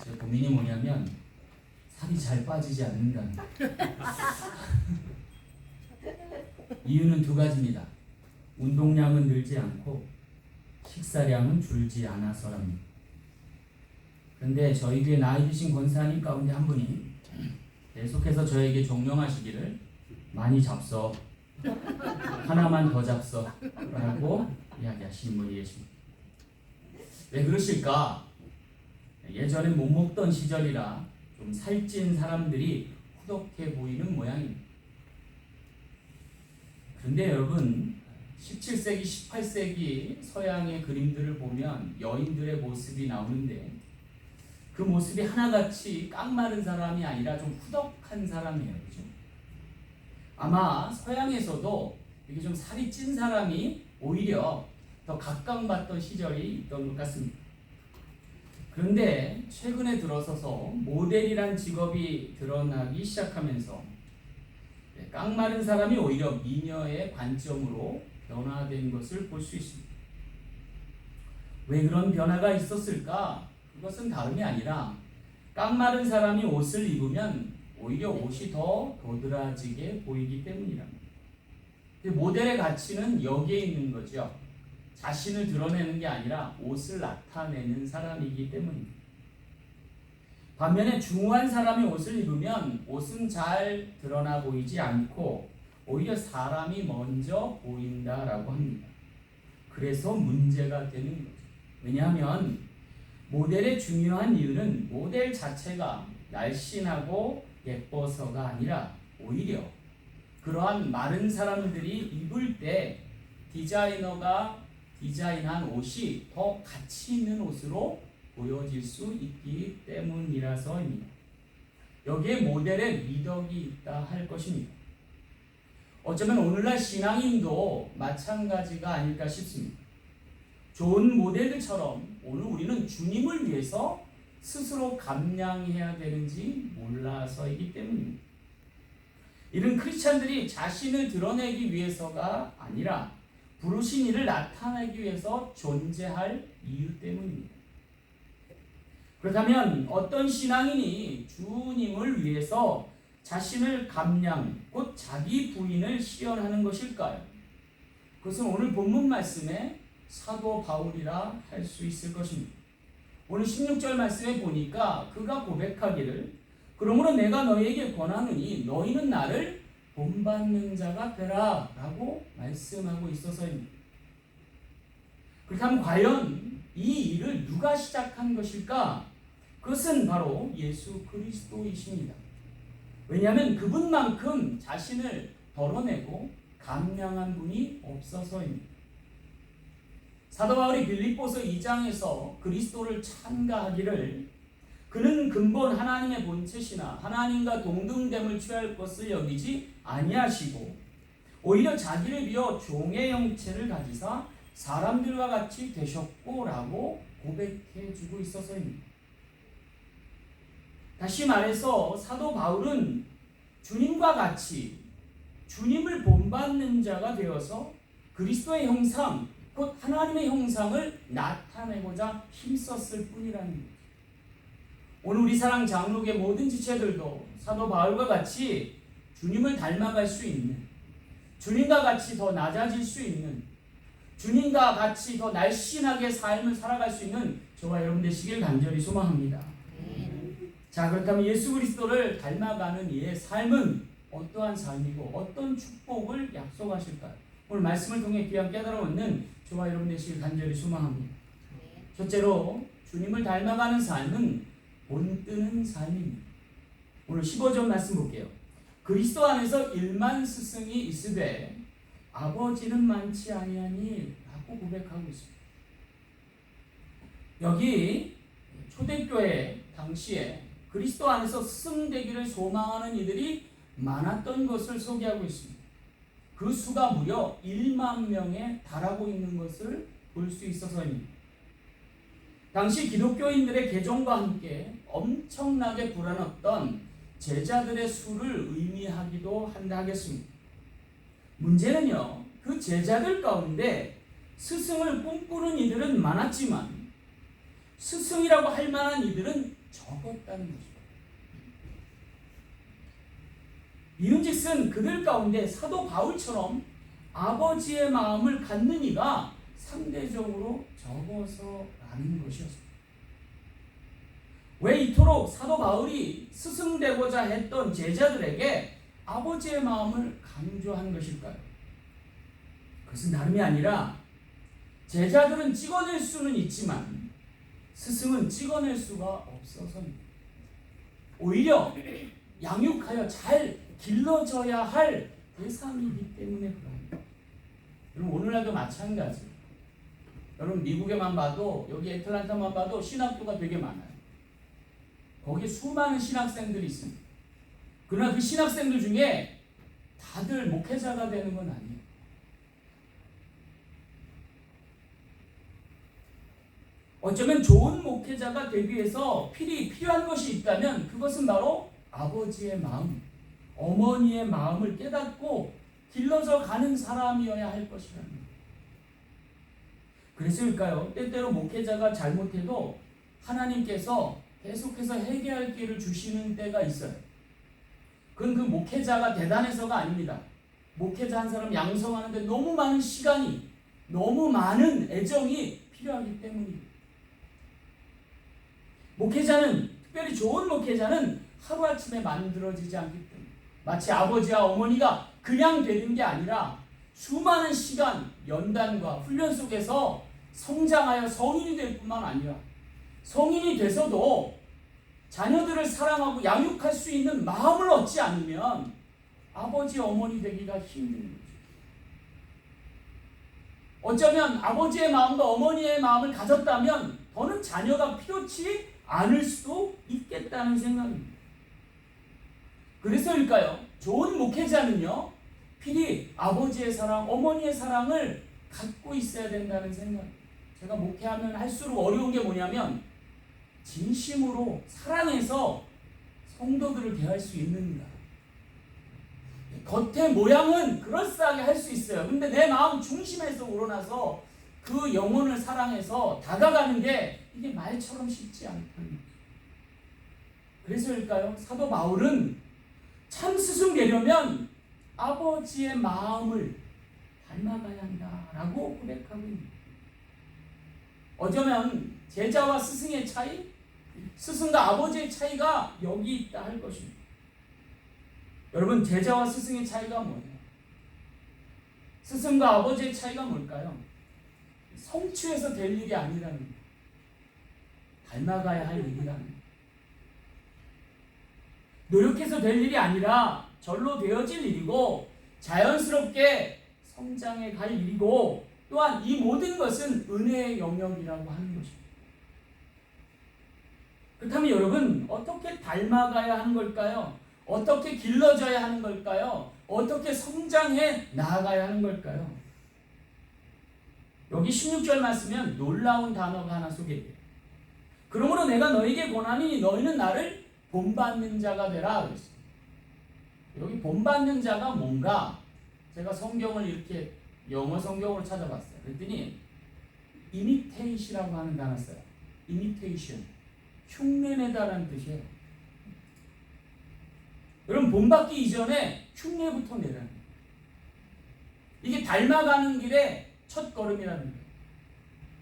제 고민이 뭐냐면 살이 잘 빠지지 않는다는 거예요. 이유는 두 가지입니다. 운동량은 늘지 않고 식사량은 줄지 않아서랍니다. 그런데 저희 교회 나이 드신 권사님 가운데 한 분이 계속해서 저에게 종용하시기를 많이 잡숴, 하나만 더 잡숴 라고 이야기하시는 분이 계십니다. 왜 그러실까? 예전에 못 먹던 시절이라 좀 살찐 사람들이 후덕해 보이는 모양입니다. 그런데 여러분, 17세기, 18세기 서양의 그림들을 보면 여인들의 모습이 나오는데 그 모습이 하나같이 깡마른 사람이 아니라 좀 후덕한 사람이에요. 그렇죠? 아마 서양에서도 이렇게 좀 살이 찐 사람이 오히려 더 각광받던 시절이 있던 것 같습니다. 그런데 최근에 들어서서 모델이란 직업이 드러나기 시작하면서 깡마른 사람이 오히려 미녀의 관점으로 변화된 것을 볼 수 있습니다. 왜 그런 변화가 있었을까? 그것은 다름이 아니라 깡마른 사람이 옷을 입으면 오히려 옷이 더 도드라지게 보이기 때문이랍니다. 모델의 가치는 여기에 있는 거죠. 자신을 드러내는 게 아니라 옷을 나타내는 사람이기 때문입니다. 반면에 중후한 사람이 옷을 입으면 옷은 잘 드러나 보이지 않고 오히려 사람이 먼저 보인다라고 합니다. 그래서 문제가 되는 거죠. 왜냐하면 모델의 중요한 이유는 모델 자체가 날씬하고 예뻐서가 아니라 오히려 그러한 마른 사람들이 입을 때 디자이너가 디자인한 옷이 더 가치 있는 옷으로 보여질 수 있기 때문이라서입니다. 여기에 모델의 미덕이 있다 할 것입니다. 어쩌면 오늘날 신앙인도 마찬가지가 아닐까 싶습니다. 좋은 모델들처럼 오늘 우리는 주님을 위해서 스스로 감량해야 되는지 몰라서이기 때문입니다. 이런 크리스찬들이 자신을 드러내기 위해서가 아니라 부르신 이를 나타내기 위해서 존재할 이유 때문입니다. 그렇다면 어떤 신앙인이 주님을 위해서 자신을 감량, 곧 자기 부인을 시연하는 것일까요? 그것은 오늘 본문 말씀에 사도 바울이라 할 수 있을 것입니다. 오늘 16절 말씀에 보니까 그가 고백하기를 그러므로 내가 너희에게 권하노니 너희는 나를 본받는 자가 되라 라고 말씀하고 있어서입니다. 그렇다면 과연 이 일을 누가 시작한 것일까? 그것은 바로 예수 그리스도이십니다. 왜냐하면 그분만큼 자신을 덜어내고 감량한 분이 없어서입니다. 사도 바울이 빌립보서 2장에서 그리스도를 찬가하기를 그는 근본 하나님의 본체시나 하나님과 동등됨을 취할 것을 여기지 아니하시고 오히려 자기를 비어 종의 형체를 가지사 사람들과 같이 되셨고 라고 고백해주고 있어서입니다. 다시 말해서 사도 바울은 주님과 같이 주님을 본받는 자가 되어서 그리스도의 형상, 곧 하나님의 형상을 나타내고자 힘썼을 뿐이라는 거죠. 오늘 우리 사랑 장로계 모든 지체들도 사도 바울과 같이 주님을 닮아갈 수 있는, 주님과 같이 더 낮아질 수 있는, 주님과 같이 더 날씬하게 삶을 살아갈 수 있는 저와 여러분 되시길 간절히 소망합니다. 자, 그렇다면 예수 그리스도를 닮아가는 이의 삶은 어떠한 삶이고 어떤 축복을 약속하실까요? 오늘 말씀을 통해 귀한 깨달음 얻는 저와 여러분 되시길 간절히 소망합니다. 첫째로 주님을 닮아가는 삶은 본뜨는 삶입니다. 오늘 15절 말씀 볼게요. 그리스도 안에서 1만 스승이 있으되 아버지는 많지 아니하니 라고 고백하고 있습니다. 여기 초대교회 당시에 그리스도 안에서 스승되기를 소망하는 이들이 많았던 것을 소개하고 있습니다. 그 수가 무려 1만 명에 달하고 있는 것을 볼 수 있어서입니다. 당시 기독교인들의 개종과 함께 엄청나게 불어났던 제자들의 수를 의미하기도 한다 하겠습니다. 문제는요, 그 제자들 가운데 스승을 꿈꾸는 이들은 많았지만 스승이라고 할 만한 이들은 적었다는 것입니다. 이윤즉슨 그들 가운데 사도 바울처럼 아버지의 마음을 갖는 이가 상대적으로 적어서라는 것이었습니다. 왜 이토록 사도 바울이 스승되고자 했던 제자들에게 아버지의 마음을 강조한 것일까요? 그것은 다름이 아니라 제자들은 찍어낼 수는 있지만 스승은 찍어낼 수가 없어서입니다. 오히려 양육하여 잘 길러져야 할 대상이기 때문에 그럽니다. 여러분 오늘날도 마찬가지예요. 여러분 미국에만 봐도 여기 애틀랜타만 봐도 신학교가 되게 많아요. 거기에 수많은 신학생들이 있습니다. 그러나 그 신학생들 중에 다들 목회자가 되는 건 아니에요. 어쩌면 좋은 목회자가 되기 위해서 필요한 것이 있다면 그것은 바로 아버지의 마음, 어머니의 마음을 깨닫고 길러져 가는 사람이어야 할 것이랍니다. 그래서일까요? 때때로 목회자가 잘못해도 하나님께서 계속해서 회개할 기회를 주시는 때가 있어요. 그건 그 목회자가 대단해서가 아닙니다. 목회자 한 사람 양성하는데 너무 많은 시간이, 너무 많은 애정이 필요하기 때문입니다. 목회자는, 특별히 좋은 목회자는 하루아침에 만들어지지 않기 때문에 마치 아버지와 어머니가 그냥 되는 게 아니라 수많은 시간, 연단과 훈련 속에서 성장하여 성인이 될 뿐만 아니라 성인이 돼서도 자녀들을 사랑하고 양육할 수 있는 마음을 얻지 않으면 아버지, 어머니 되기가 힘든 거죠. 어쩌면 아버지의 마음과 어머니의 마음을 가졌다면 더는 자녀가 필요치 않을 수도 있겠다는 생각입니다. 그래서일까요? 좋은 목회자는요, 필히 아버지의 사랑, 어머니의 사랑을 갖고 있어야 된다는 생각입니다. 제가 목회하면 할수록 어려운 게 뭐냐면 진심으로 사랑해서 성도들을 대할 수 있는가. 겉의 모양은 그럴싸하게 할 수 있어요. 근데 내 마음 중심에서 우러나서 그 영혼을 사랑해서 다가가는 게 이게 말처럼 쉽지 않다는 거죠. 그래서일까요? 사도 바울은 참 스승 되려면 아버지의 마음을 닮아가야 한다라고 고백하고 있습니다. 어쩌면 제자와 스승의 차이, 스승과 아버지의 차이가 여기 있다 할 것입니다. 여러분, 제자와 스승의 차이가 뭐예요? 스승과 아버지의 차이가 뭘까요? 성취해서 될 일이 아니라는 거예요. 닮아가야 할 일이라는 거예요. 노력해서 될 일이 아니라 절로 되어질 일이고 자연스럽게 성장해 갈 일이고 또한 이 모든 것은 은혜의 영역이라고 하는 것입니다. 그렇다면 여러분, 어떻게 닮아가야 하는 걸까요? 어떻게 길러져야 하는 걸까요? 어떻게 성장해 나아가야 하는 걸까요? 여기 16절 말씀은 놀라운 단어가 하나 소개돼요. 그러므로 내가 너에게 권하니 너희는 나를 본받는 자가 되라 그랬어요. 여기 본받는 자가 뭔가 제가 성경을 이렇게 영어 성경으로 찾아봤어요. 그랬더니 imitation이라고 하는 단어 써요. imitation. 흉내내다라는 뜻이에요. 여러분, 본받기 이전에 흉내부터 내라는 거예요. 이게 닮아가는 길의 첫 걸음이라는 거예요.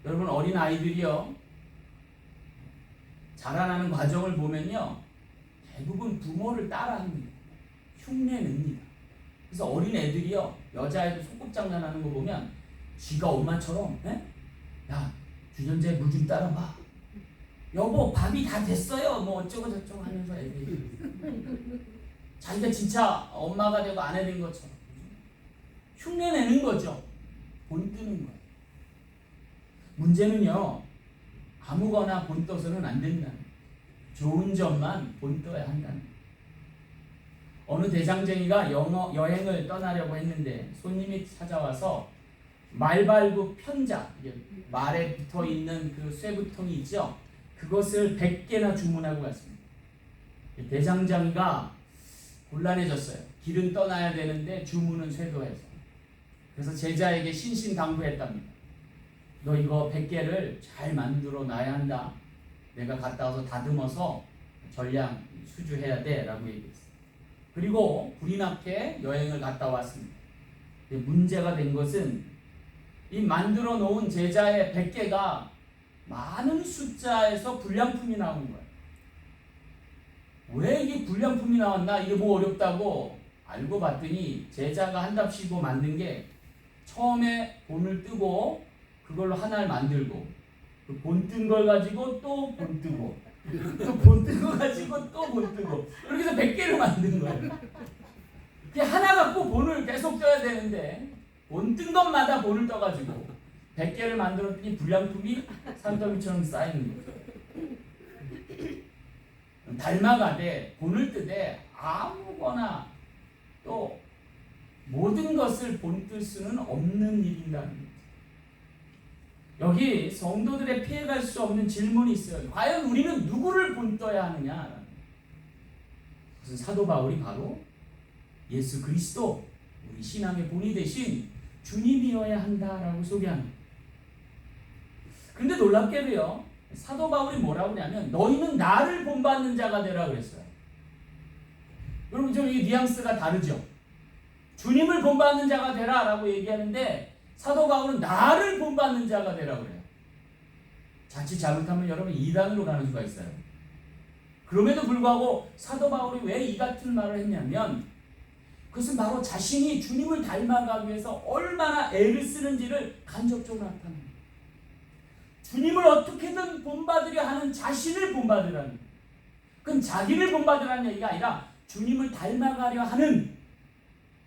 여러분, 어린 아이들이요, 자라나는 과정을 보면요, 대부분 부모를 따라합니다. 흉내냅니다. 그래서 어린 애들이요, 여자애들 소꿉장난하는 거 보면 지가 엄마처럼 야, 준현재 물 좀 따라봐. 여보, 밥이 다 됐어요. 뭐 어쩌고 저쩌고 하면서 애들이 자기가 진짜 엄마가 되고 아내 된 것처럼 흉내내는 거죠. 본뜨는 거예요. 문제는요, 아무거나 본떠서는 안 된다는 거예요. 좋은 점만 본떠야 한다는 거예요. 어느 대장쟁이가 여행을 떠나려고 했는데 손님이 찾아와서 말발굽 편자, 말에 붙어있는 그 쇠부통이 있죠. 그것을 100개나 주문하고 갔습니다. 대장장이가 곤란해졌어요. 길은 떠나야 되는데 주문은 쇄도해서. 그래서 제자에게 신신당부했답니다. 너 이거 100개를 잘 만들어 놔야 한다. 내가 갔다 와서 다듬어서 전량 수주해야 돼 라고 얘기했어요. 그리고 불이 나게 여행을 갔다 왔습니다. 문제가 된 것은 이 만들어 놓은 제자의 100개가 많은 숫자에서 불량품이 나온 거예요. 왜 이게 불량품이 나왔나? 이게 뭐 어렵다고 알고 봤더니 제자가 한답시고 만든 게 처음에 본을 뜨고 그걸로 하나를 만들고 그 본 뜬 걸 가지고 또 본 뜨고 또 본 뜬 거 가지고 또 본 뜨고 이렇게 해서 100개를 만든 거예요. 그게 하나 갖고 본을 계속 떠야 되는데 본 뜬 것마다 본을 떠가지고 100개를 만들었더니 불량품이 산더미처럼 쌓이는 거죠. 닮아가되 본을 뜨되 아무거나 또 모든 것을 본뜰 수는 없는 일이라는 거죠. 여기 성도들의 피해갈 수 없는 질문이 있어요. 과연 우리는 누구를 본떠야 하느냐? 그것은 사도 바울이 바로 예수 그리스도, 우리 신앙의 본이 되신 주님이어야 한다라고 소개합니다. 그런데 놀랍게도요, 사도 바울이 뭐라고 하냐면 너희는 나를 본받는 자가 되라 그랬어요. 여러분 좀 이 뉘앙스가 다르죠? 주님을 본받는 자가 되라 라고 얘기하는데 사도 바울은 나를 본받는 자가 되라 그래요. 자칫 잘못하면 여러분 이단으로 가는 수가 있어요. 그럼에도 불구하고 사도 바울이 왜 이 같은 말을 했냐면 그것은 바로 자신이 주님을 닮아가기 위해서 얼마나 애를 쓰는지를 간접적으로 나타냅니다. 주님을 어떻게든 본받으려 하는 자신을 본받으라는 거예요. 그건 자기를 본받으라는 얘기가 아니라 주님을 닮아가려 하는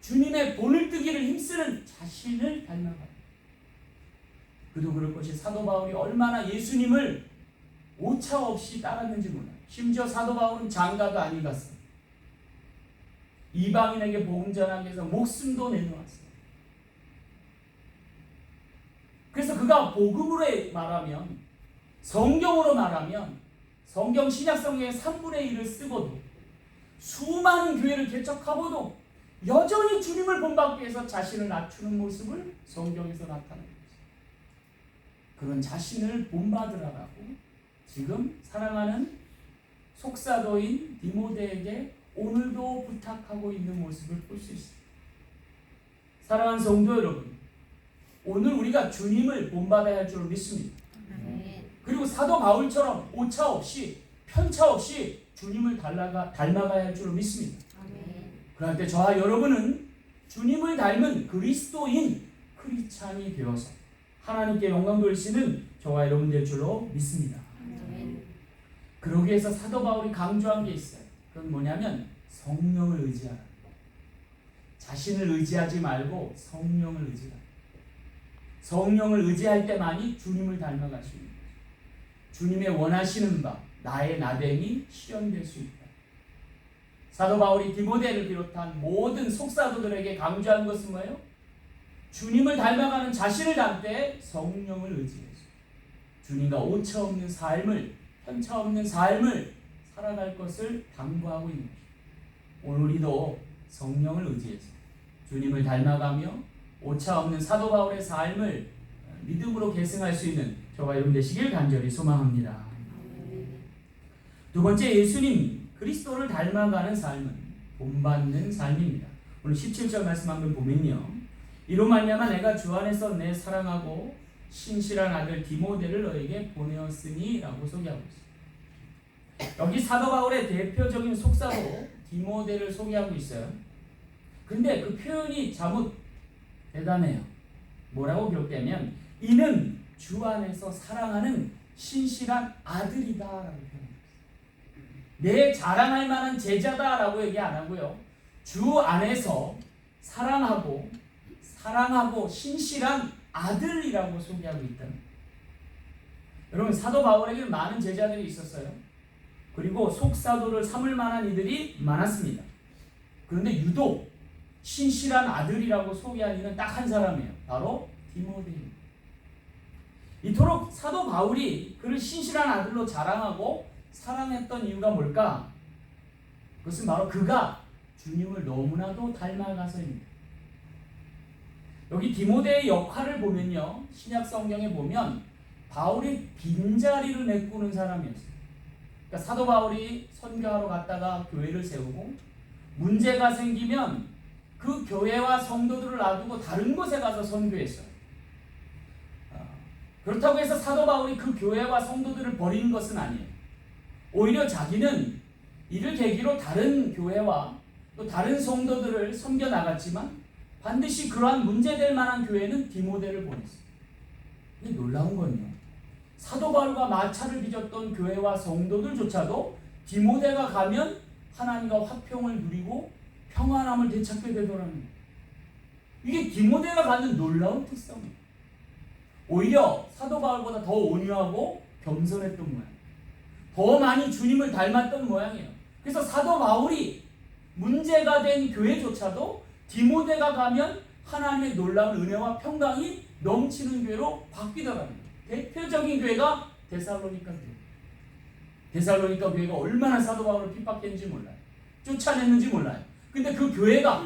주님의 본을 뜨기를 힘쓰는 자신을 닮아가요. 그도 그럴 것이 사도 바울이 얼마나 예수님을 오차 없이 따랐는지 몰라요. 심지어 사도 바울은 장가도 안 갔어요. 이방인에게 복음 전하기 위해서 목숨도 내놓았어요. 그래서 그가 복음으로 말하면, 성경으로 말하면 성경 신약 성경의 3분의 1을 쓰고도 수많은 교회를 개척하고도 여전히 주님을 본받기 위해서 자신을 낮추는 모습을 성경에서 나타냅니다. 그런 자신을 본받으라고 지금 사랑하는 속사도인 디모데에게 오늘도 부탁하고 있는 모습을 볼 수 있습니다. 사랑하는 성도 여러분, 오늘 우리가 주님을 본받아야 할 줄 믿습니다. 그리고 사도 바울처럼 오차 없이 편차 없이 주님을 닮아가야 할 줄 믿습니다. 그럴 때 저와 여러분은 주님을 닮은 그리스도인 크리스찬이 되어서 하나님께 영광 돌리시는 저와 여러분 될 줄로 믿습니다. 그러기 위해서 사도 바울이 강조한 게 있어요. 그건 뭐냐면 성령을 의지하라. 자신을 의지하지 말고 성령을 의지하라. 성령을 의지할 때만이 주님을 닮아갈 수 있는 거예요. 주님의 원하시는 바, 나의 나됨이 실현될 수 있다. 사도 바울이 디모데를 비롯한 모든 속사도들에게 강조한 것은 뭐예요? 주님을 닮아가는 자신을 닮되 성령을 의지해서 주님과 오차 없는 삶을, 편차 없는 삶을 살아갈 것을 당부하고 있는 것입니다. 오늘 우리도 성령을 의지해서 주님을 닮아가며 오차 없는 사도 바울의 삶을 믿음으로 계승할 수 있는 저와 여러분 되시길 간절히 소망합니다. 두 번째, 예수님 그리스도를 닮아가는 삶은 본받는 삶입니다. 오늘 17절 말씀 한번 보면요, 이로 말미암아 내가 주 안에서 내 사랑하고 신실한 아들 디모데를 너에게 보내었으니 라고 소개하고 있습니다. 여기 사도 바울의 대표적인 속사도 디모데를 소개하고 있어요. 근데 그 표현이 잘못 대단해요. 뭐라고 기록되면 이는 주 안에서 사랑하는 신실한 아들이다 라고 표현합니다. 내 자랑할 만한 제자다라고 얘기 안 하고요, 주 안에서 사랑하고 신실한 아들이라고 소개하고 있다. 여러분, 사도 바울에게는 많은 제자들이 있었어요. 그리고 속사도를 삼을 만한 이들이 많았습니다. 그런데 유독 신실한 아들이라고 소개한 이는 딱 한 사람이에요. 바로 디모데입니다. 이토록 사도 바울이 그를 신실한 아들로 자랑하고 사랑했던 이유가 뭘까? 그것은 바로 그가 주님을 너무나도 닮아가서입니다. 여기 디모데의 역할을 보면요, 신약 성경에 보면 바울이 빈자리를 메꾸는 사람이었어요. 그러니까 사도 바울이 선교하러 갔다가 교회를 세우고 문제가 생기면 그 교회와 성도들을 놔두고 다른 곳에 가서 선교했어요. 그렇다고 해서 사도 바울이 그 교회와 성도들을 버리는 것은 아니에요. 오히려 자기는 이를 계기로 다른 교회와 또 다른 성도들을 섬겨 나갔지만 반드시 그러한 문제될 만한 교회는 디모데를 보냈어요. 근데 놀라운 건요, 사도 바울과 마찰을 빚었던 교회와 성도들조차도 디모데가 가면 하나님과 화평을 누리고 평안함을 되찾게 되더라는 거예요. 이게 디모데가 갖는 놀라운 특성이에요. 오히려 사도 바울보다 더 온유하고 겸손했던 모양이에요. 더 많이 주님을 닮았던 모양이에요. 그래서 사도 바울이 문제가 된 교회조차도 디모데가 가면 하나님의 놀라운 은혜와 평강이 넘치는 교회로 바뀌더라는 거예요. 대표적인 교회가 데살로니가 교회. 데살로니가 교회가 얼마나 사도 바울을 핍박했는지 몰라요. 쫓아냈는지 몰라요. 근데 그 교회가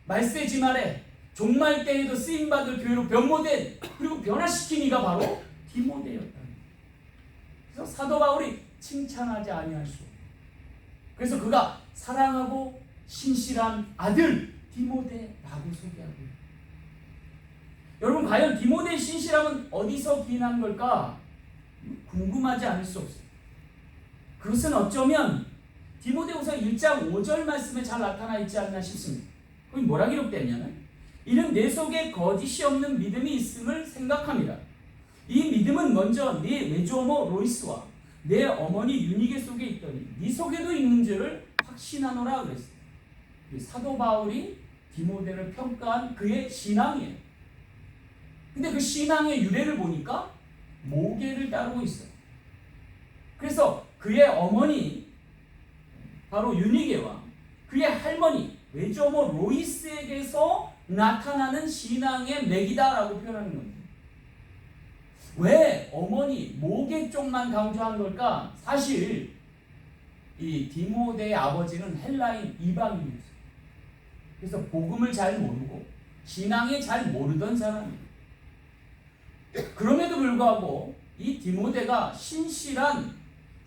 말세지 말에 종말 때에도 쓰임받을 교회로 변모된, 그리고 변화시킨 이가 바로 디모데였다는 거예요. 그래서 사도 바울이 칭찬하지 아니할 수 없어요. 그래서 그가 사랑하고 신실한 아들 디모데라고 소개하고 있어요. 여러분, 과연 디모데의 신실함은 어디서 기인한 걸까? 궁금하지 않을 수 없어요. 그것은 어쩌면 디모데후서 1장 5절 말씀에 잘 나타나 있지 않나 싶습니다. 거기 뭐라 기록되냐면, 이는 내 속에 거짓이 없는 믿음이 있음을 생각합니다. 이 믿음은 먼저 네 외조어머 로이스와 내 어머니 유니게 속에 있더니 네 속에도 있는 줄을 확신하노라 그랬어요. 사도 바울이 디모데를 평가한 그의 신앙이에요. 근데 그 신앙의 유래를 보니까 모계를 따르고 있어요. 그래서 그의 어머니 바로 유니게와 그의 할머니 외조모 로이스에게서 나타나는 신앙의 맥이다라고 표현하는 겁니다. 왜 어머니 모계 쪽만 강조한 걸까? 사실 이 디모데의 아버지는 헬라인 이방인이었어요. 그래서 복음을 잘 모르고 신앙에 잘 모르던 사람이에요. 그럼에도 불구하고 이 디모데가 신실한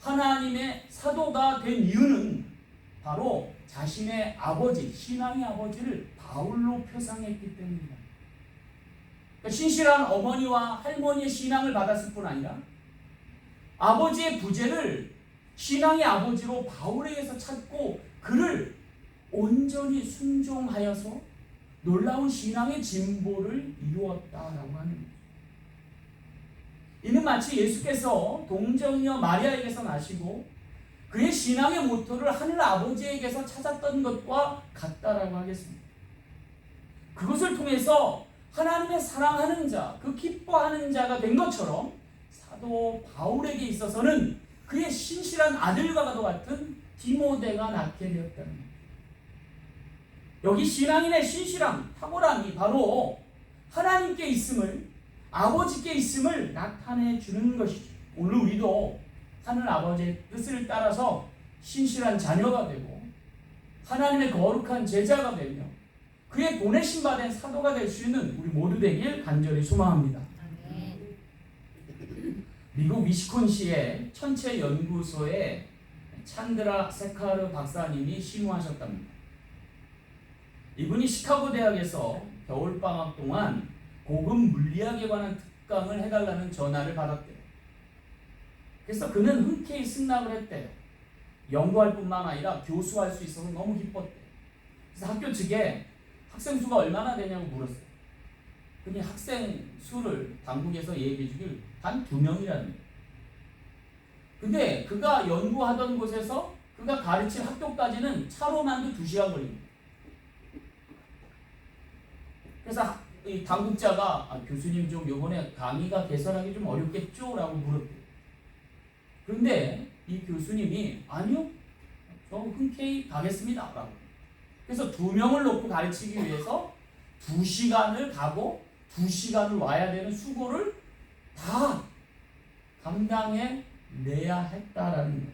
하나님의 사도가 된 이유는 바로 자신의 아버지, 신앙의 아버지를 바울로 표상했기 때문입니다. 그러니까 신실한 어머니와 할머니의 신앙을 받았을 뿐 아니라 아버지의 부재를 신앙의 아버지로 바울에게서 찾고 그를 온전히 순종하여서 놀라운 신앙의 진보를 이루었다라고 하는 거죠. 이는 마치 예수께서 동정녀 마리아에게서 나시고 그의 신앙의 모토를 하늘 아버지에게서 찾았던 것과 같다라고 하겠습니다. 그것을 통해서 하나님의 사랑하는 자, 그 기뻐하는 자가 된 것처럼 사도 바울에게 있어서는 그의 신실한 아들과도 같은 디모데가 낳게 되었다는 겁니다. 여기 신앙인의 신실함, 탁월함이 바로 하나님께 있음을, 아버지께 있음을 나타내 주는 것이죠. 오늘 우리도 하늘 아버지의 뜻을 따라서 신실한 자녀가 되고 하나님의 거룩한 제자가 되며 그의 보내심 받은 사도가 될 수 있는 우리 모두 되길 간절히 소망합니다. 미국 위스콘시의 천체 연구소에 찬드라 세카르 박사님이 심우하셨답니다. 이분이 시카고 대학에서 겨울방학 동안 고급 물리학에 관한 특강을 해달라는 전화를 받았대요. 그래서 그는 흔쾌히 승낙을 했대요. 연구할 뿐만 아니라 교수할 수 있어서 너무 기뻤대요. 그래서 학교 측에 학생 수가 얼마나 되냐고 물었어요. 그니 학생 수를 당국에서 얘기해 주길 단 2명이라는 거예요. 근데 그가 연구하던 곳에서 그가 가르칠 학교까지는 차로만도 2시간 걸립니다. 그래서 이 당국자가 교수님 좀 이번에 강의가 개설하기 좀 어렵겠죠? 라고 물었대요. 그런데 이 교수님이 아니요, 저 흔쾌히 가겠습니다. 라고. 그래서 2명을 놓고 가르치기 위해서 2시간을 가고 2시간을 와야 되는 수고를 다 감당해 내야 했다라는 거예요.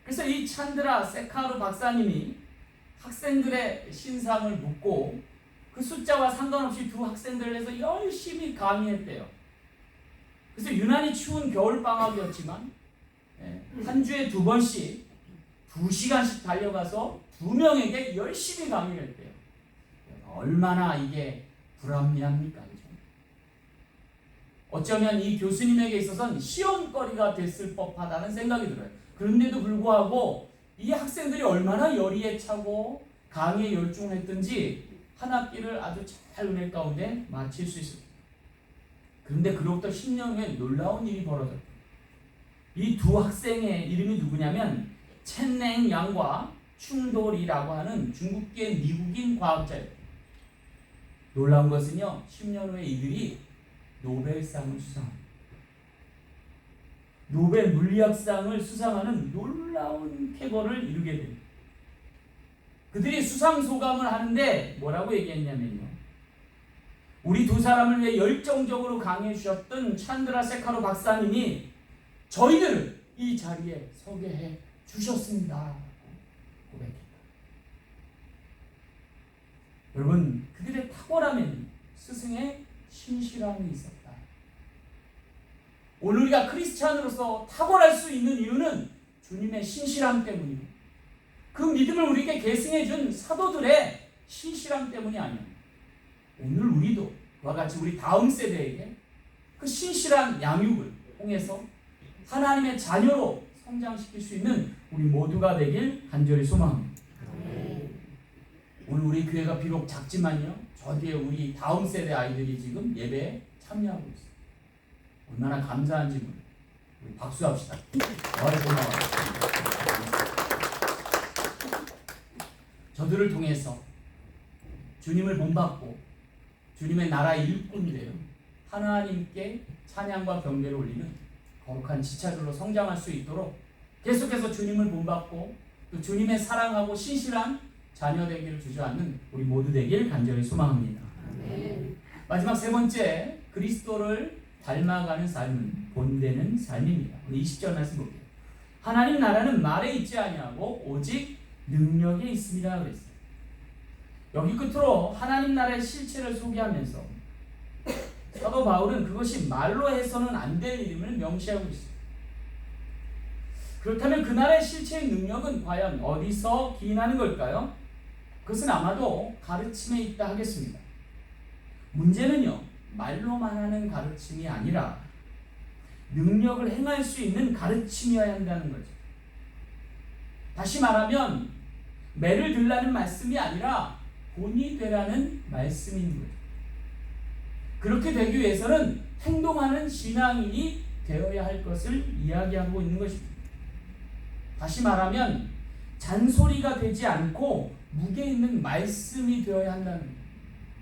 그래서 이 찬드라 세카르 박사님이 학생들의 신상을 묻고 그 숫자와 상관없이 2 학생들을 해서 열심히 강의했대요. 그래서 유난히 추운 겨울방학이었지만 한 주에 2번씩 2시간씩 달려가서 2명에게 열심히 강의를 했대요. 얼마나 이게 불합리합니까? 그죠? 어쩌면 이 교수님에게 있어서는 시험거리가 됐을 법하다는 생각이 들어요. 그런데도 불구하고 이 학생들이 얼마나 열의에 차고 강의에 열중을 했든지 한 학기를 아주 잘 은혜 가운데 마칠 수 있습니다. 그런데 그로부터 10년 후에 놀라운 일이 벌어졌어요. 이 2 학생의 이름이 누구냐면 첸냉 양과 충돌이라고 하는 중국계 미국인 과학자예요. 놀라운 것은요, 10년 후에 이들이 노벨상을 수상합니다. 노벨 물리학상을 수상하는 놀라운 쾌거를 이루게 됩니다. 그들이 수상 소감을 하는데 뭐라고 얘기했냐면요, 우리 2 사람을 위해 열정적으로 강의해 주셨던 찬드라 세카로 박사님이 저희들을 이 자리에 서게 해 주셨습니다. 고백했다. 여러분, 그들의 탁월함에는 스승의 신실함이 있었다. 오늘 우리가 크리스찬으로서 탁월할 수 있는 이유는 주님의 신실함 때문이고 그 믿음을 우리에게 계승해 준 사도들의 신실함 때문이 아니에요. 오늘 우리도 그와 같이 우리 다음 세대에게 그 신실한 양육을 통해서 하나님의 자녀로 성장시킬 수 있는 우리 모두가 되길 간절히 소망합니다. 오늘 우리 교회가 비록 작지만요, 저 뒤에 우리 다음 세대 아이들이 지금 예배에 참여하고 있어요. 얼마나 감사한지 몰라요. 우리 박수합시다. 고마워요. 저들을 통해서 주님을 본받고 주님의 나라의 일꾼이 되어 하나님께 찬양과 경배를 올리는 거룩한 지체들로 성장할 수 있도록 계속해서 주님을 본받고 또 주님의 사랑하고 신실한 자녀 되기를 주저앉는 우리 모두 되길 간절히 소망합니다. 마지막 3번째, 그리스도를 닮아가는 삶은 본되는 삶입니다. 오늘 20절 말씀 볼게요. 하나님 나라는 말에 있지 아니하고 오직 능력에 있습니다 그랬어요. 여기 끝으로 하나님 나라의 실체를 소개하면서 사도 바울은 그것이 말로 해서는 안 될 일임을 명시하고 있어요. 그렇다면 그 나라의 실체의 능력은 과연 어디서 기인하는 걸까요? 그것은 아마도 가르침에 있다 하겠습니다. 문제는요, 말로만 하는 가르침이 아니라 능력을 행할 수 있는 가르침이어야 한다는 거죠. 다시 말하면 매를 들라는 말씀이 아니라 본이 되라는 말씀인 거죠. 그렇게 되기 위해서는 행동하는 신앙인이 되어야 할 것을 이야기하고 있는 것입니다. 다시 말하면 잔소리가 되지 않고 무게 있는 말씀이 되어야 한다는 거예요.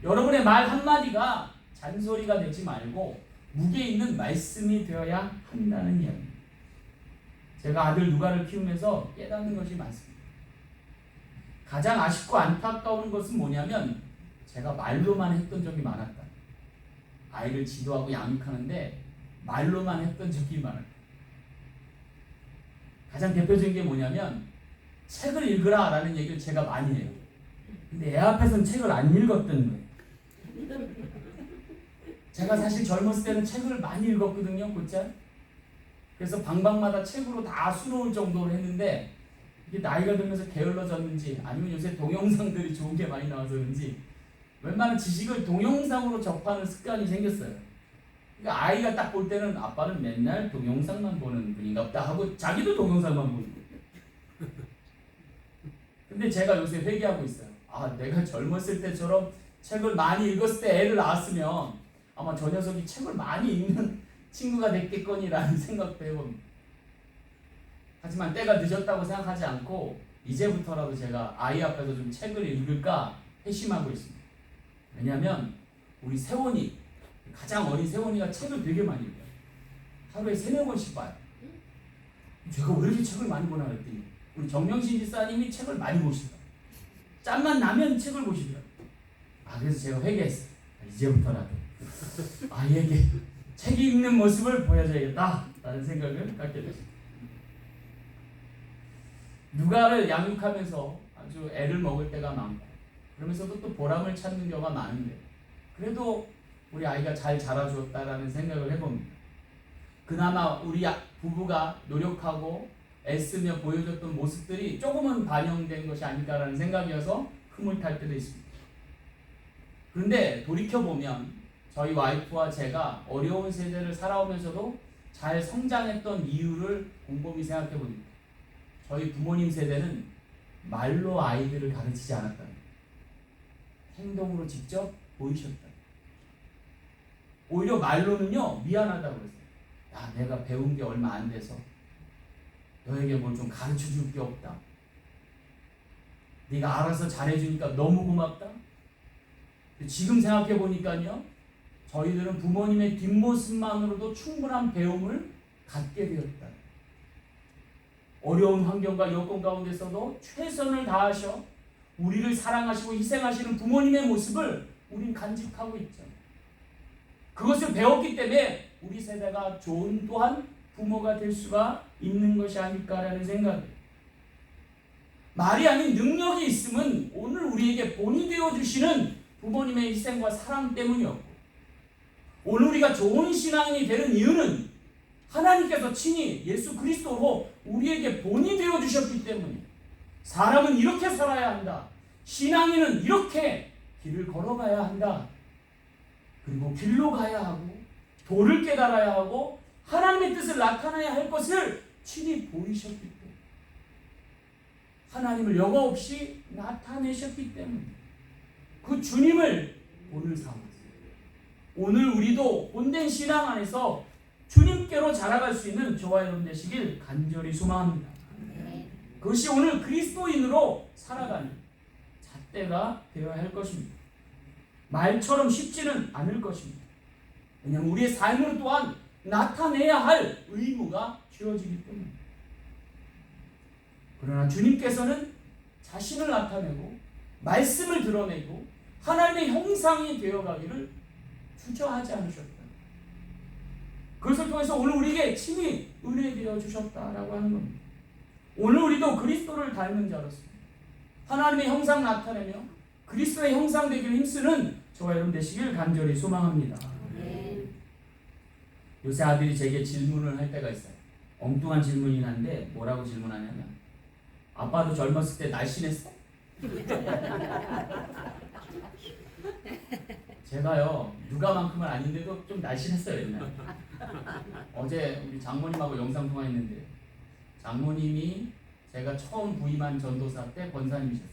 여러분의 말 한마디가 잔소리가 되지 말고 무게 있는 말씀이 되어야 한다는 이야기입니다. 제가 아들 누가를 키우면서 깨닫는 것이 많습니다. 가장 아쉽고 안타까운 것은 뭐냐면 제가 말로만 했던 적이 많았다. 아이를 지도하고 양육하는데 말로만 했던 적이 많았다. 가장 대표적인 게 뭐냐면 책을 읽으라 라는 얘기를 제가 많이 해요. 근데 애 앞에서는 책을 안 읽었던 거예요. 제가 사실 젊었을 때는 책을 많이 읽었거든요. 곧잘. 그래서 방방마다 책으로 다 수놓을 정도로 했는데 이게 나이가 들면서 게을러졌는지 아니면 요새 동영상들이 좋은 게 많이 나와서 그런지 웬만한 지식을 동영상으로 접하는 습관이 생겼어요. 그러니까 아이가 딱 볼 때는 아빠는 맨날 동영상만 보는 분인가 보다 하고 자기도 동영상만 보는 거예요. 근데 제가 요새 회개하고 있어요. 아, 내가 젊었을 때처럼 책을 많이 읽었을 때 애를 낳았으면 아마 저 녀석이 책을 많이 읽는 친구가 됐겠거니라는 생각도 해봅니다. 하지만 때가 늦었다고 생각하지 않고 이제부터라도 제가 아이 앞에서 좀 책을 읽을까 회심하고 있습니다. 왜냐하면 우리 세원이, 가장 어린 세원이가 책을 되게 많이 읽어요. 하루에 3-4번씩 봐요. 제가 왜 이렇게 책을 많이 보나 그랬더니 우리 정명신 집사님이 책을 많이 보시더라고요. 짬만 나면 책을 보시더라고요. 그래서 제가 회개했어요. 이제부터라도 아이에게 책 읽는 모습을 보여줘야겠다 라는 생각을 갖게 됐습니다. 누가를 양육하면서 아주 애를 먹을 때가 많고 그러면서도 또 보람을 찾는 경우가 많은데 그래도 우리 아이가 잘 자라주었다라는 생각을 해봅니다. 그나마 우리 부부가 노력하고 애쓰며 보여줬던 모습들이 조금은 반영된 것이 아닐까라는 생각이어서 흐뭇할 때도 있습니다. 그런데 돌이켜보면 저희 와이프와 제가 어려운 세대를 살아오면서도 잘 성장했던 이유를 곰곰이 생각해 봅니다. 저희 부모님 세대는 말로 아이들을 가르치지 않았다. 행동으로 직접 보이셨다. 오히려 말로는요, 미안하다고 그랬어요. 야, 내가 배운 게 얼마 안 돼서 너에게 뭘 좀 가르쳐 줄 게 없다. 네가 알아서 잘해주니까 너무 고맙다. 지금 생각해 보니까요, 저희들은 부모님의 뒷모습만으로도 충분한 배움을 갖게 되었다. 어려운 환경과 여건 가운데서도 최선을 다하셔 우리를 사랑하시고 희생하시는 부모님의 모습을 우린 간직하고 있죠. 그것을 배웠기 때문에 우리 세대가 좋은 또한 부모가 될 수가 있는 것이 아닐까라는 생각이에요. 말이 아닌 능력이 있음은 오늘 우리에게 본이 되어주시는 부모님의 희생과 사랑 때문이었고, 오늘 우리가 좋은 신앙인이 되는 이유는 하나님께서 친히 예수 그리스도로 우리에게 본이 되어주셨기 때문에 사람은 이렇게 살아야 한다. 신앙인은 이렇게 길을 걸어가야 한다. 그리고 길로 가야 하고 도를 깨달아야 하고 하나님의 뜻을 나타내야 할 것을 친히 보이셨기 때문에, 하나님을 여과 없이 나타내셨기 때문에 그 주님을 본을 삼았어요. 오늘 우리도 본된 신앙 안에서 주님께로 자라갈 수 있는 저와 여러분 되시길 간절히 소망합니다. 그것이 오늘 그리스도인으로 살아가는 잣대가 되어야 할 것입니다. 말처럼 쉽지는 않을 것입니다. 왜냐하면 우리의 삶으로 또한 나타내야 할 의무가 주어지기 때문에. 그러나 주님께서는 자신을 나타내고 말씀을 드러내고 하나님의 형상이 되어가기를 주저하지 않으셨다. 그것을 통해서 오늘 우리에게 친히 은혜 되어 주셨다라고 하는 겁니다. 오늘 우리도 그리스도를 닮은 자로서 하나님의 형상 나타내며 그리스도의 형상 되기를 힘쓰는 저와 여러분 되시길 간절히 소망합니다. 요새 아들이 제게 질문을 할 때가 있어요. 엉뚱한 질문이긴 한데 뭐라고 질문하냐면, 아빠도 젊었을 때 날씬했어? 제가요, 누가만큼은 아닌데도 좀 날씬했어요, 옛날에. 어제 우리 장모님하고 영상통화했는데 장모님이 제가 처음 부임한 전도사 때 권사님이셨어요.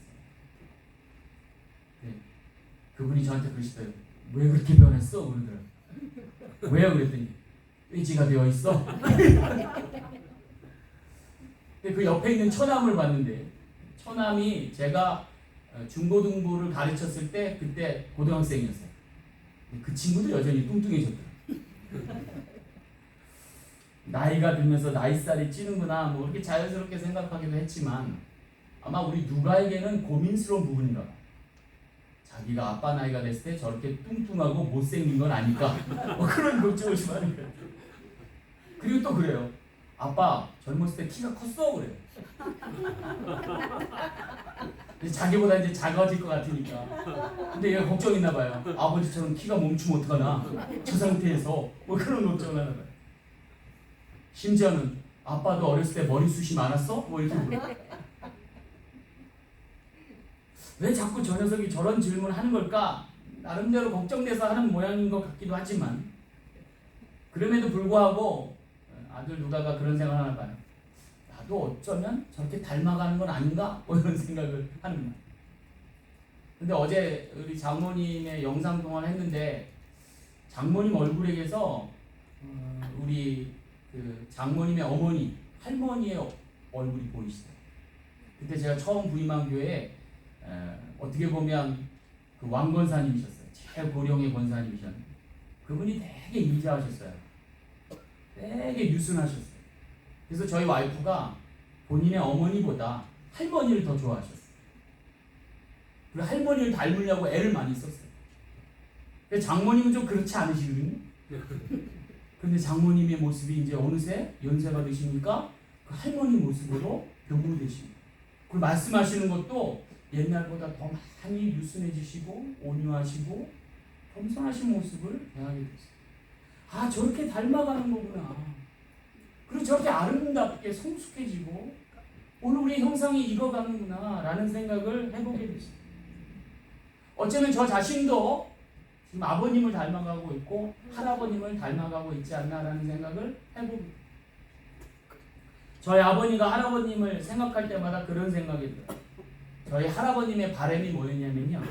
네. 그분이 저한테 그러시더라고요. 왜 그렇게 변했어? 그러더라고요. 왜요? 그랬더니 의지가 되어 있어. 근데 그 옆에 있는 처남을 봤는데, 처남이 제가 중고등부를 가르쳤을 때 그때 고등학생이었어요. 그 친구도 여전히 뚱뚱해졌더라고요. 나이가 들면서 나이살이 찌는구나 뭐 그렇게 자연스럽게 생각하기도 했지만, 아마 우리 누가에게는 고민스러운 부분인가 봐요. 자기가 아빠 나이가 됐을 때 저렇게 뚱뚱하고 못생긴 건 아닐까 뭐 그런 걱정을 좀 하는 거예요. 그리고 또 그래요. 아빠 젊었을 때 키가 컸어 그래요. 자기보다 이제 작아질 것 같으니까. 근데 얘가 걱정 있나 봐요. 아버지처럼 키가 멈추면 어떡하나 저 상태에서 뭐 그런 걱정을 하나 봐요. 심지어는 아빠도 어렸을 때 머리숱이 많았어? 뭐 이렇게 물어요. 왜 자꾸 저 녀석이 저런 질문을 하는 걸까? 나름대로 걱정돼서 하는 모양인 것 같기도 하지만, 그럼에도 불구하고 아들 누가가 그런 생각을 하나 봐요. 나도 어쩌면 저렇게 닮아가는 건 아닌가? 뭐 이런 생각을 하는 거예요. 근데 어제 우리 장모님의 영상 통화를 했는데, 장모님 얼굴에게서 우리 그 장모님의 어머니, 할머니의 얼굴이 보이시대요. 그때 제가 처음 부임한 교회에 어떻게 보면 그 왕권사님이셨어요. 최고령의 권사님이셨는데 그분이 되게 인자하셨어요. 되게 유순하셨어요. 그래서 저희 와이프가 본인의 어머니보다 할머니를 더 좋아하셨어요. 그리고 할머니를 닮으려고 애를 많이 썼어요. 근데 장모님은 좀 그렇지 않으시거든요. 근데 장모님의 모습이 이제 어느새 연세가 드시니까 그 할머니 모습으로 변모되십니다. 그리고 말씀하시는 것도 옛날보다 더 많이 유순해지시고 온유하시고 겸손하신 모습을 대하게 됐어요. 아, 저렇게 닮아가는 거구나. 그리고 저렇게 아름답게 성숙해지고 오늘 우리의 형상이 익어가는구나 라는 생각을 해보게 됐어요. 어쩌면 저 자신도 지금 아버님을 닮아가고 있고 할아버님을 닮아가고 있지 않나라는 생각을 해보게 돼요. 저희 아버님과 할아버님을 생각할 때마다 그런 생각이 들어요. 저희 할아버님의 바람이 뭐였냐면요,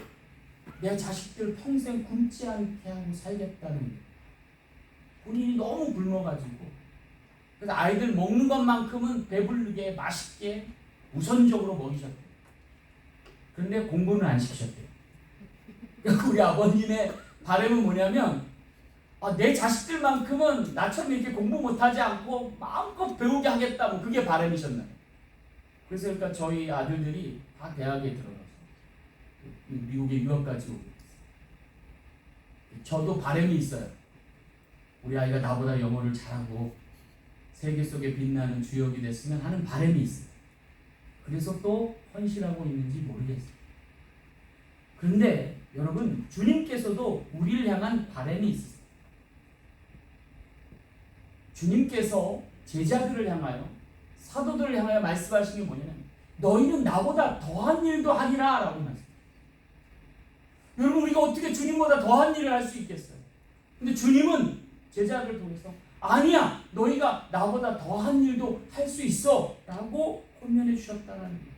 내 자식들 평생 굶지 않게 하고 살겠다는 거예요. 본인이 너무 굶어가지고, 그래서 아이들 먹는 것만큼은 배부르게 맛있게 우선적으로 먹이셨대요. 그런데 공부는 안 시키셨대요. 우리 아버님의 바람은 뭐냐면, 내 자식들만큼은 나처럼 이렇게 공부 못하지 않고 마음껏 배우게 하겠다, 뭐 그게 바람이셨나요? 그래서 그러니까 저희 아들들이 다 대학에 들어가서 미국에 유학까지 오고 있어요. 저도 바람이 있어요. 우리 아이가 나보다 영어를 잘하고 세계 속에 빛나는 주역이 됐으면 하는 바람이 있어요. 그래서 또 헌신하고 있는지 모르겠어요. 그런데 여러분, 주님께서도 우리를 향한 바람이 있어요. 주님께서 제자들을 향하여, 사도들을 향하여 말씀하신 게 뭐냐면, 너희는 나보다 더한 일도 하리라 라고 말씀해요. 여러분, 우리가 어떻게 주님보다 더한 일을 할 수 있겠어요? 근데 주님은 제자들을 통해서 아니야, 너희가 나보다 더한 일도 할 수 있어 라고 권면해 주셨다는 거예요.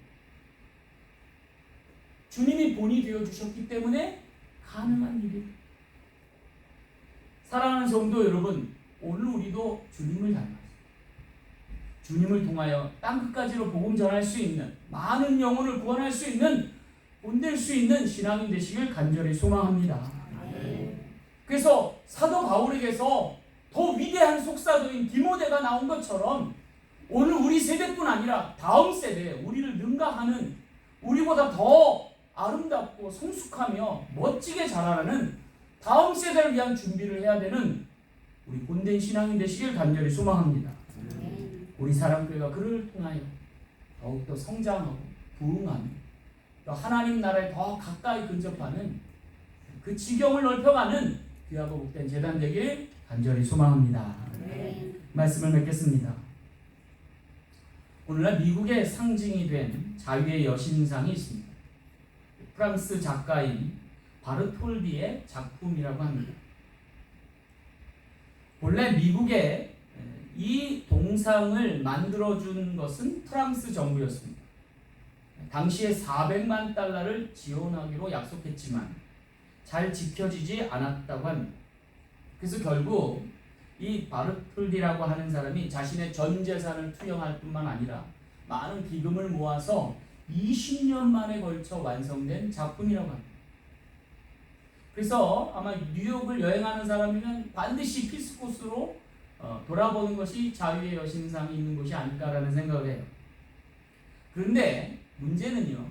주님이 본이 되어 주셨기 때문에 가능한 일이에요. 사랑하는 성도 여러분, 오늘 우리도 주님을 닮았어요. 주님을 통하여 땅끝까지로 복음 전할 수 있는, 많은 영혼을 구원할 수 있는, 본될 수 있는 신앙이 되시길 간절히 소망합니다. 그래서 사도 바울에게서 더 위대한 속사도인 디모데가 나온 것처럼 오늘 우리 세대뿐 아니라 다음 세대, 우리를 능가하는, 우리보다 더 아름답고 성숙하며 멋지게 자라나는 다음 세대를 위한 준비를 해야 되는 우리 본된 신앙이 되시길 간절히 소망합니다. 우리 사랑교회가 그를 통하여 더욱더 성장하고 부흥하며 또 하나님 나라에 더 가까이 근접하는 그 지경을 넓혀가는 귀하고 복된 재단 되길 간절히 소망합니다. 말씀을 맺겠습니다. 오늘날 미국의 상징이 된 자유의 여신상이 있습니다. 프랑스 작가인 바르톨디의 작품이라고 합니다. 본래 미국에 이 동상을 만들어준 것은 프랑스 정부였습니다. 당시에 400만 달러를 지원하기로 약속했지만 잘 지켜지지 않았다고 합니다. 그래서 결국 이 바르톨디라고 하는 사람이 자신의 전 재산을 투영할 뿐만 아니라 많은 기금을 모아서 20년 만에 걸쳐 완성된 작품이라고 합니다. 그래서 아마 뉴욕을 여행하는 사람이면 반드시 필수 코스로 돌아보는 것이 자유의 여신상이 있는 곳이 아닐까라는 생각을 해요. 그런데 문제는요,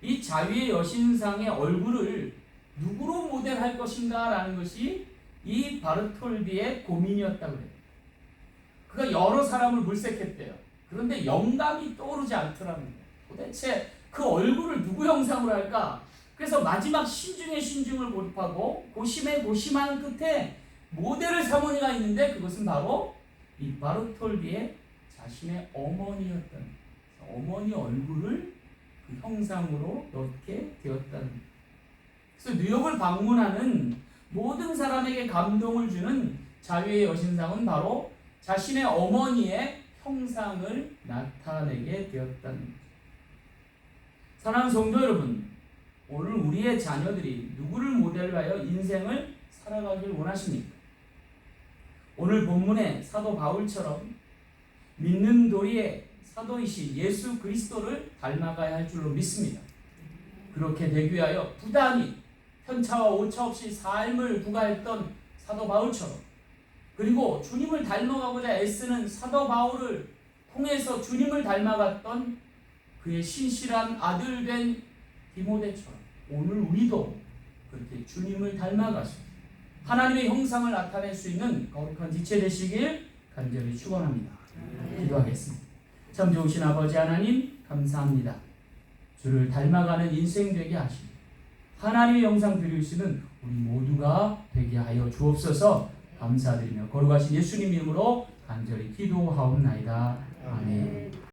이 자유의 여신상의 얼굴을 누구로 모델할 것인가 라는 것이 이 바르톨디의 고민이었다고 해요. 그가 여러 사람을 물색했대요. 그런데 영감이 떠오르지 않더라는 거예요. 도대체 그 얼굴을 누구 형상으로 할까? 그래서 마지막 신중의 신중을 몰입하고 고심의 고심한 끝에 모델을 삼은 이가 있는데 그것은 바로 이 바르톨디의 자신의 어머니였다는 거예요. 어머니 얼굴을 그 형상으로 넣게 되었다는 거예요. 그래서 뉴욕을 방문하는 모든 사람에게 감동을 주는 자유의 여신상은 바로 자신의 어머니의 형상을 나타내게 되었다는 거죠. 사랑하는 성도 여러분, 오늘 우리의 자녀들이 누구를 모델로 하여 인생을 살아가길 원하십니까? 오늘 본문의 사도 바울처럼 믿는 도리의 사도이신 예수 그리스도를 닮아가야 할 줄로 믿습니다. 그렇게 되기 위하여 부단히 편차와 오차 없이 삶을 부과했던 사도 바울처럼, 그리고 주님을 닮아가고자 애쓰는 사도 바울을 통해서 주님을 닮아갔던 그의 신실한 아들 된 디모데처럼 오늘 우리도 그렇게 주님을 닮아가서 하나님의 형상을 나타낼 수 있는 거룩한 지체 되시길 간절히 축원합니다. 기도하겠습니다. 참 좋으신 아버지 하나님, 감사합니다. 주를 닮아가는 인생 되게 하시고 하나님의 영상 드리시는 우리 모두가 되게 하여 주옵소서. 감사드리며 거룩하신 예수님 이름으로 간절히 기도하옵나이다. 아멘.